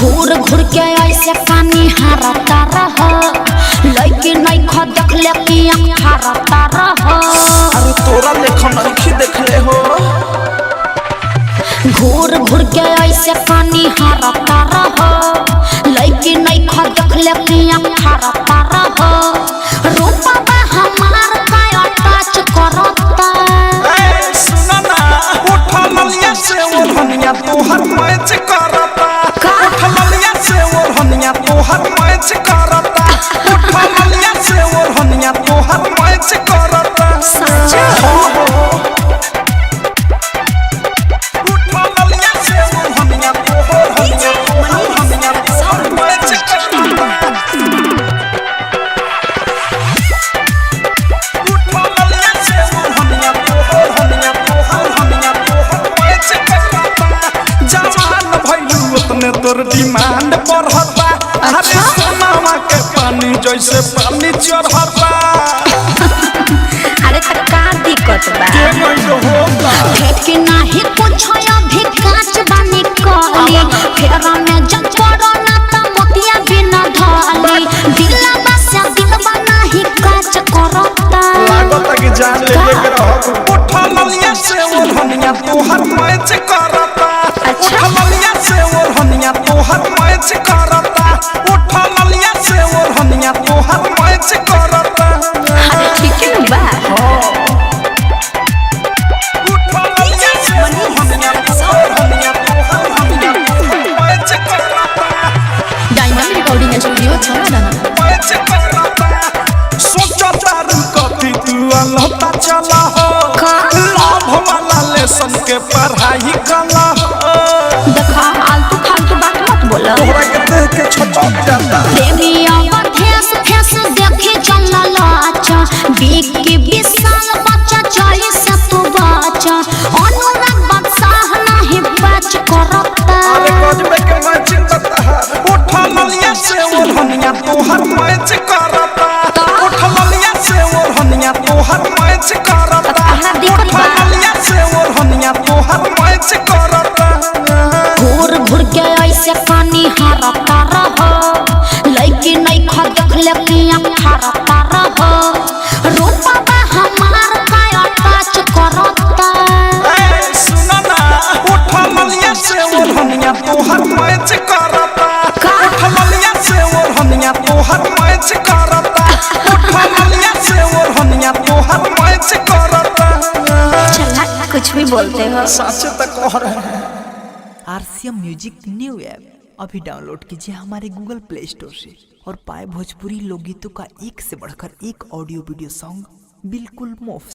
घूर घूर के ऐसे पानी हारता रह लइके नहीं ख देख ले कि आँख हारता रह। अरे तोरा लेखन नहीं देखले हो। घूर घूर के ऐसे पानी हारता रह लइके नहीं ख देख ले कि आँख हारता रह। रूपा हमार का टच करता। ए सुना ना उठा ललिया से ओढ़निया तोहर मैच करता। उठा ललिया से ओढ़निया तोहर मैच करता। उठा ललिया से ओढ़निया तोहर मैच करता। सच उठा ललिया से ओढ़निया तोहर मैच तोर डिमांड बढ़ता। अरे सोनावा के पानी जैसे पानी चढ़ता। अरे त का दिक्कत बा भेट के नाही कुछ अभी काच बानी कली फेरा में जब पड़ो ना त मोतिया बिना ढाली दिलवा से दिलवा नाही काच करता। लागत कि जान ले के रह। उठा ललिया से ओढ़निया तोहर मैच करता। उठा ललिया से ओढ़निया तोहर मैच करता। उठा ललिया से ओढ़निया तोहर मैच करता। अरे ठीक है बा उठा ललिया से ओढ़निया तोहर मैच करता। डायमंड रिकॉर्डिंग स्टूडियो छाना मैच करता। सोचता कथी तू अलहता चला हो। लाभ वाला लेसन के पढ़ाई कला हो। देखा आलतू फालतू बात मत बोला। तोहरा के देख के छटक जाता। देविया फेस फेस देखे चलल अच्छा बीक के विशाल बच्चा चले से तो बच्चा अनुराग बादशाह नहीं बच करता। अरे गजबे के मैं चिंता है। उठा ललिया से ओढ़निया तोहर मैच करता। उठा ललिया से ओढ़निया तोहर मैच करता। उठा ललिया से ओढ़निया तोहर मैच करता। घूर घूर के ऐसे पानी हारता रह लइके नहीं ख देख ले कि आँख हारता रह। रूपा हमार का टच करता। ए सुना ना उठा ललिया से ओढ़निया तोहर मैच करता। उठा ललिया से ओढ़निया तोहर मैच करता। उठा ललिया से ओढ़निया तोहर मैच करता। चला कुछ भी बोलते हो। सच तो कह रहे हैं। RCM म्यूजिक न्यू ऐप अभी डाउनलोड कीजिए हमारे गूगल प्ले स्टोर से और पाए भोजपुरी लोकगीतों का एक से बढ़कर एक ऑडियो वीडियो सॉन्ग बिल्कुल मुफ्त।